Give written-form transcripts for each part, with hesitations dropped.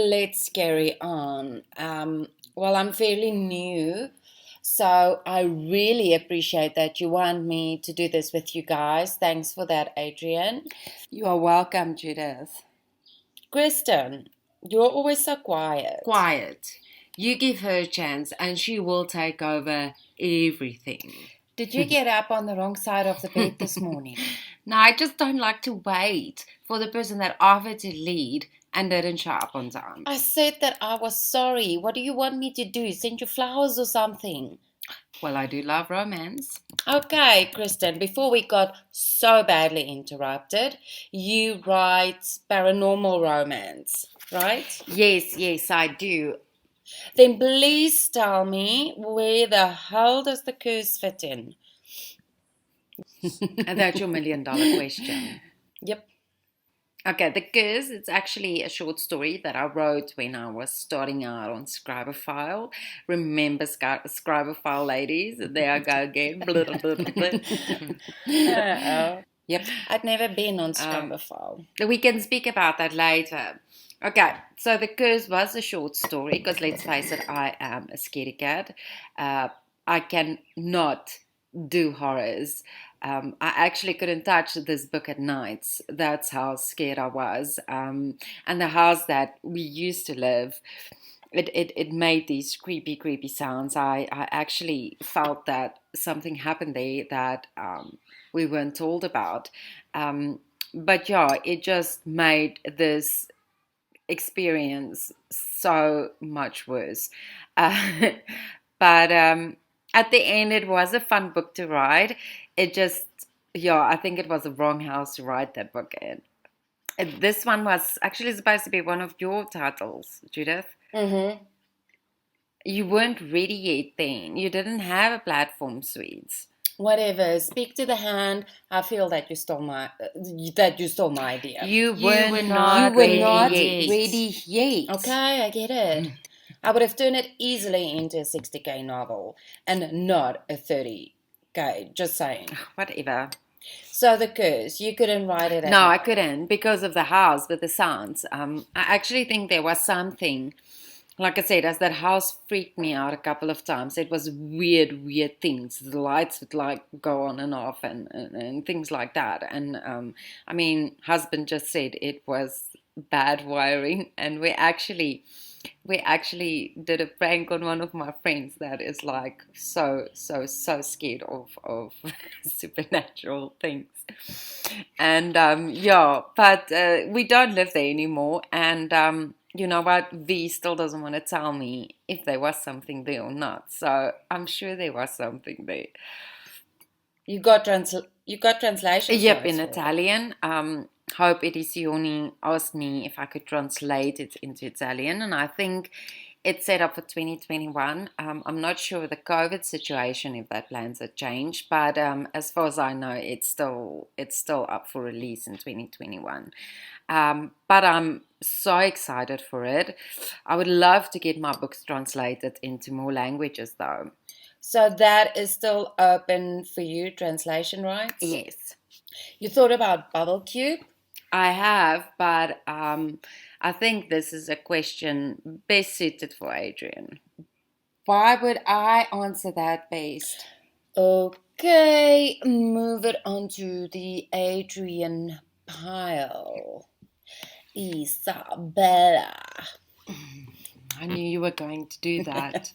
let's carry on. Well, I'm fairly new, so I really appreciate that you want me to do this with you guys. Thanks for that, Adrienne. You are welcome, Judith. Kristin, you're always so quiet. Quiet. You give her a chance and she will take over everything. Did you get up on the wrong side of the bed this morning? No, I just don't like to wait for the person that offered to lead and didn't show up on time. I said that I was sorry. What do you want me to do? Send you flowers or something? Well, I do love romance. Okay, Kristin, before we got so badly interrupted, you write paranormal romance, right? Yes, I do. Then please tell me, where the hell does the curse fit in? And that's your $1 million question. Yep. Okay, The Curse, it's actually a short story that I wrote when I was starting out on Scriberfile. Remember Scriberfile, ladies? There I go again. Yep. I'd never been on Scriberfile. We can speak about that later. Okay, so The Curse was a short story because let's face it, I am a scaredy cat. I cannot do horrors. I actually couldn't touch this book at nights. That's how scared I was. And the house that we used to live, it made these creepy sounds. I actually felt that something happened there that we weren't told about. But yeah, it just made this experience so much worse. But at the end, it was a fun book to write. It just, I think it was the wrong house to write that book in. This one was actually supposed to be one of your titles, Judith. Mm-hmm. You weren't ready yet then. You didn't have a platform, sweets. Whatever. Speak to the hand. I feel that you stole my idea. You were not ready yet. Okay, I get it. I would have turned it easily into a 60K novel and not a 30K. Just saying. Whatever. So The Curse, you couldn't write it. No, I couldn't because of the house with the sounds. I actually think there was something. Like I said, as that house freaked me out a couple of times. It was weird things. The lights would like go on and off and things like that. And husband just said it was bad wiring. And we actually did a prank on one of my friends that is like so scared of supernatural things. And but we don't live there anymore. And you know what? V still doesn't want to tell me if there was something there or not. So I'm sure there was something there. You got translation? Yep, in Italian. Hope Edisioni asked me if I could translate it into Italian, and I think it's set up for 2021. I'm not sure the COVID situation if that plans have changed, but as far as I know, it's still up for release in 2021. But I'm so excited for it. I would love to get my books translated into more languages, though. So that is still open for you, translation rights? Yes. You thought about Bubble Cube? I have, but I think this is a question best suited for Adrienne. Why would I answer that best? Okay, move it on to the Adrienne pile. Isabella. I knew you were going to do that.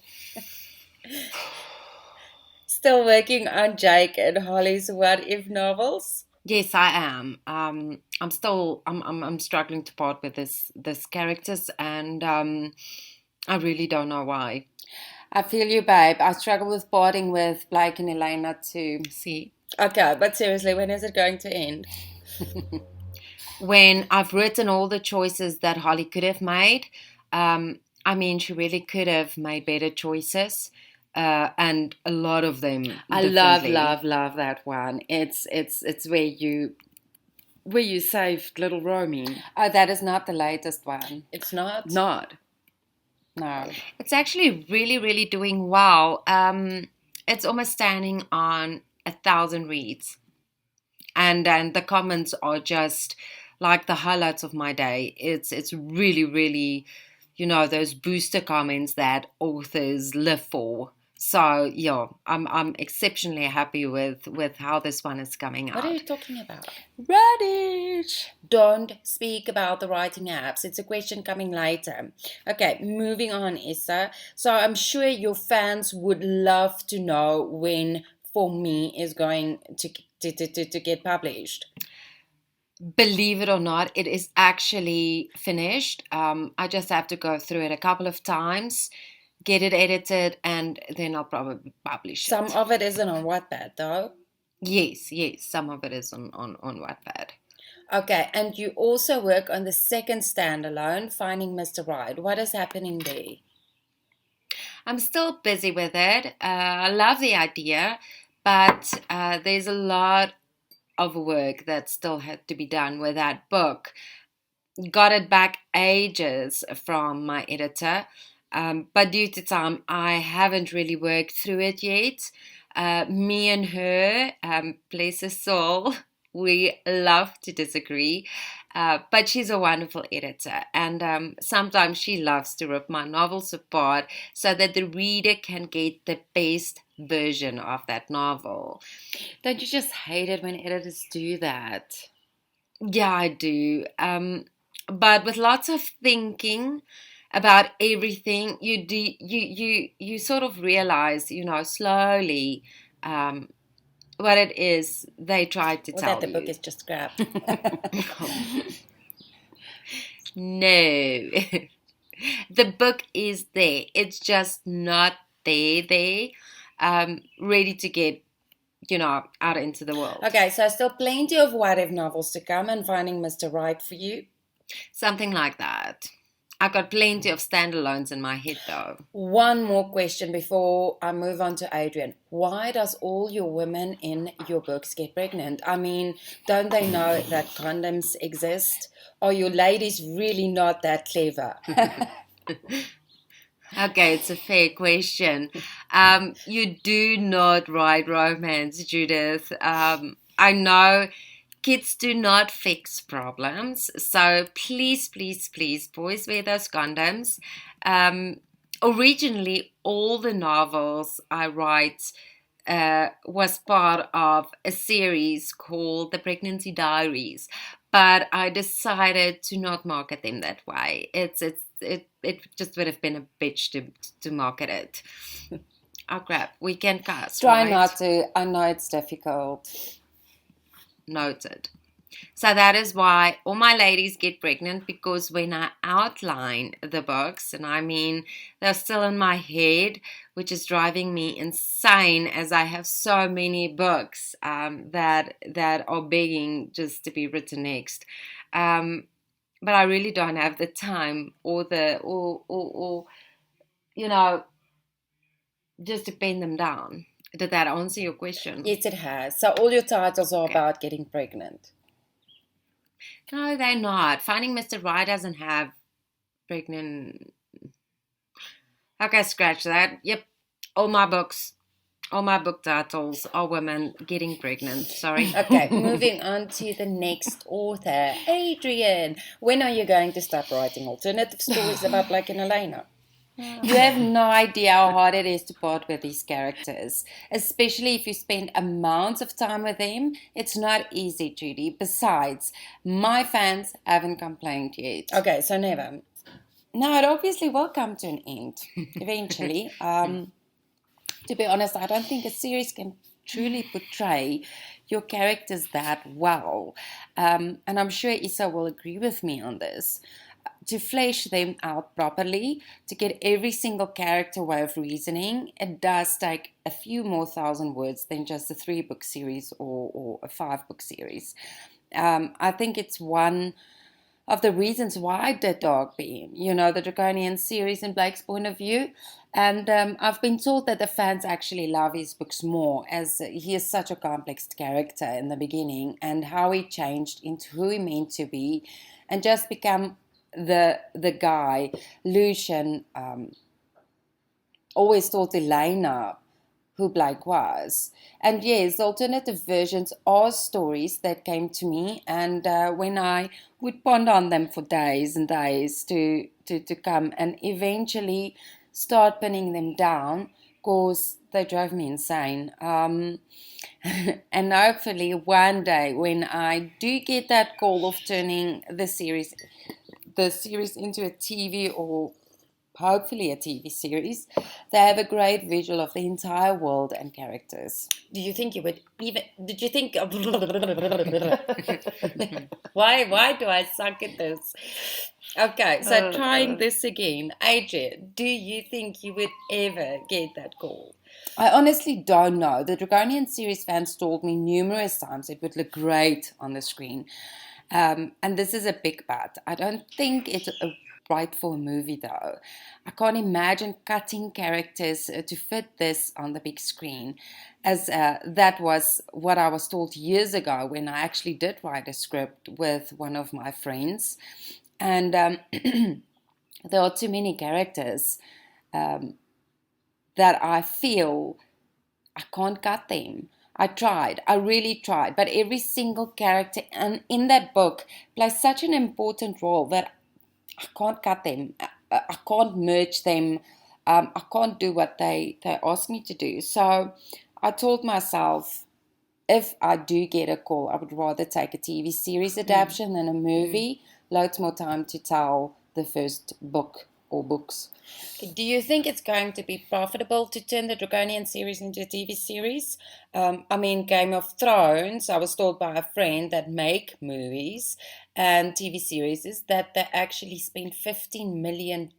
Still working on Jake and Holly's What If novels? Yes, I am. I'm struggling to part with this characters, and I really don't know why. I feel you, babe. I struggle with parting with Blake and Elena too. See? Okay, but seriously, when is it going to end? When I've written all the choices that Holly could have made. She really could have made better choices. And a lot of them. I love that one. It's where you saved little Romy. Oh, that is not the latest one. It's not? Not. No. It's actually really doing well. It's almost standing on 1,000 reads. And the comments are just like the highlights of my day. It's really those booster comments that authors live for. So yeah, I'm exceptionally happy with how this one is coming out. What are you talking about? Radish. Don't speak about the writing apps. It's a question coming later. Okay, moving on, Issa. So I'm sure your fans would love to know when For Me is going to get published. Believe it or not, it is actually finished. I just have to go through it a couple of times, get it edited, and then I'll probably publish it. Some of it isn't on Wattpad, though? Yes, some of it is on Wattpad. Okay, and you also work on the second standalone, Finding Mr. Right. What is happening there? I'm still busy with it. I love the idea, but there's a lot of work that still had to be done with that book. Got it back ages from my editor, but due to time, I haven't really worked through it yet. Me and her, bless her soul, we love to disagree, but she's a wonderful editor, and sometimes she loves to rip my novels apart so that the reader can get the best version of that novel. Don't you just hate it when editors do that? Yeah, I do. But with lots of thinking about everything, you sort of realize, slowly, what it is they tried to tell that the you. book is just scrapped. No. The book is there. It's just not there, ready to get, out into the world. Okay, so still plenty of What If novels to come and Finding Mr. Right for you? Something like that. I've got plenty of standalones in my head, though. One more question before I move on to Adrienne. Why does all your women in your books get pregnant? I mean, don't they know that condoms exist? Are your ladies really not that clever? Okay, it's a fair question. You do not write romance, Judith. I know kids do not fix problems, so please, please, please, boys, wear those condoms. Originally, all the novels I write was part of a series called The Pregnancy Diaries, but I decided to not market them that way. It just would have been a bitch to market it. Oh crap, we can cast. Try right? not to. I know it's difficult. Noted. So that is why all my ladies get pregnant, because when I outline the books, and I mean they're still in my head, which is driving me insane as I have so many books that are begging just to be written next. But I really don't have the time or just to pen them down. Did that answer your question? Yes, it has. So all your titles are about getting pregnant. No, they're not. Finding Mr. Right doesn't have pregnant. Okay, scratch that. Yep, all my book titles are women getting pregnant. Sorry. Okay, moving on to the next author, Adrienne. When are you going to start writing alternative stories about Blake and Elena? You have no idea how hard it is to part with these characters, especially if you spend amounts of time with them. It's not easy, Judy. Besides, my fans haven't complained yet. Okay, so never. No, it obviously will come to an end eventually. To be honest, I don't think a series can truly portray your characters that well. And I'm sure Issa will agree with me on this. To flesh them out properly, to get every single character way of reasoning, it does take a few more thousand words than just a 3-book series or a 5-book series. I think it's one of the reasons why I did Dogby, the Draconian series in Blake's point of view. And I've been told that the fans actually love his books more, as he is such a complex character in the beginning, and how he changed into who he meant to be and just become the guy. Lucian always thought Elena who Blake was. And yes, alternative versions are stories that came to me, and when I would ponder on them for days and days to to come and eventually start pinning them down, because they drove me insane. And hopefully one day when I do get that call of turning the series into a TV, or hopefully a TV series, they have a great visual of the entire world and characters. Do you think you would even? Did you think? Why do I suck at this? Okay, so trying this again, Adrienne, do you think you would ever get that call? I honestly don't know. The Draconian series fans told me numerous times it would look great on the screen. And this is a big but. I don't think it's right for a movie though. I can't imagine cutting characters to fit this on the big screen, as that was what I was told years ago when I actually did write a script with one of my friends. And there are too many characters that I feel I can't cut them. I really tried, but every single character in that book plays such an important role that I can't cut them. I can't merge them. I can't do what they ask me to do. So I told myself, if I do get a call, I would rather take a TV series adaptation than a movie. Loads more time to tell the first book or books. Do you think it's going to be profitable to turn the Draconian series into a TV series? I mean, Game of Thrones, I was told by a friend that make movies and TV series is that they actually spent $15 million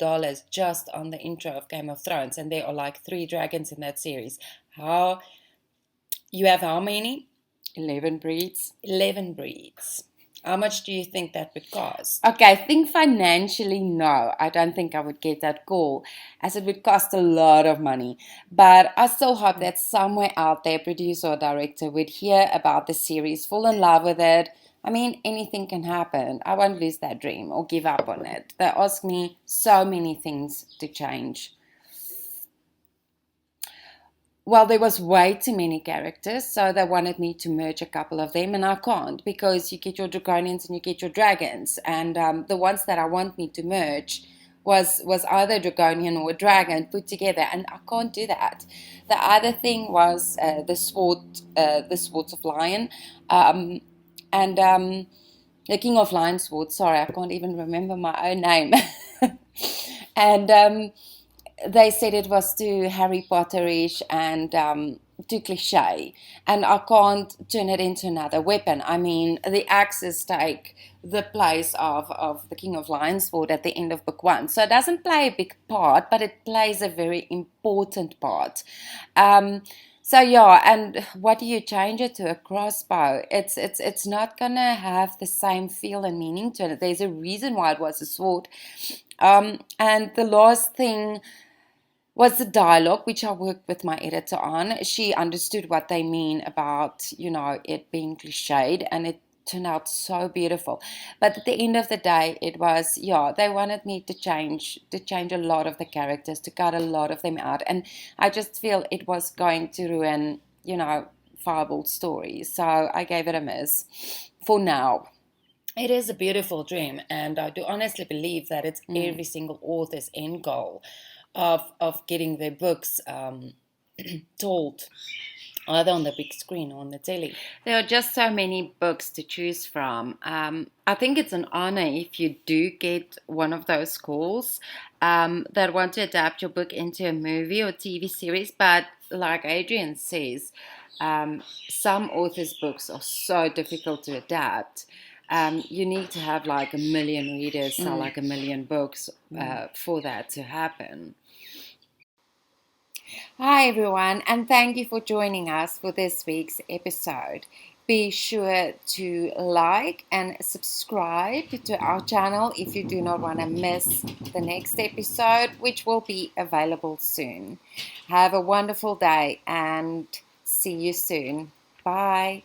just on the intro of Game of Thrones, and there are like 3 dragons in that series. You have how many? 11 breeds. 11 breeds. How much do you think that would cost? Okay, I think financially, no. I don't think I would get that call, as it would cost a lot of money. But I still hope that somewhere out there, producer or director would hear about the series, fall in love with it. I mean, anything can happen. I won't lose that dream or give up on it. They ask me so many things to change. Well, there was way too many characters, so they wanted me to merge a couple of them, and I can't, because you get your draconians and you get your dragons, and the ones that I want me to merge was either a draconian or a dragon put together, and I can't do that. The other thing was the swords of lion, and the king of lion sword. Sorry, I can't even remember my own name. And they said it was too Harry Potterish and too cliche, and I can't turn it into another weapon. I mean, the axes take the place of the King of Lions sword at the end of book 1, so it doesn't play a big part, but it plays a very important part. So yeah, and what do you change it to? A crossbow? It's not gonna have the same feel and meaning to it. There's a reason why it was a sword. And the last thing was the dialogue, which I worked with my editor on. She understood what they mean about, it being cliched, and it turned out so beautiful. But at the end of the day, it was, they wanted me to change a lot of the characters, to cut a lot of them out. And I just feel it was going to ruin, Fireball stories. So I gave it a miss for now. It is a beautiful dream, and I do honestly believe that it's every single author's end goal of getting their books told, either on the big screen or on the telly. There are just so many books to choose from. I think it's an honor if you do get one of those calls that want to adapt your book into a movie or TV series. But like Adrienne says, some authors' books are so difficult to adapt. You need to have like 1 million readers, sell like 1 million books for that to happen. Hi everyone, and thank you for joining us for this week's episode. Be sure to like and subscribe to our channel if you do not want to miss the next episode, which will be available soon. Have a wonderful day and see you soon. Bye.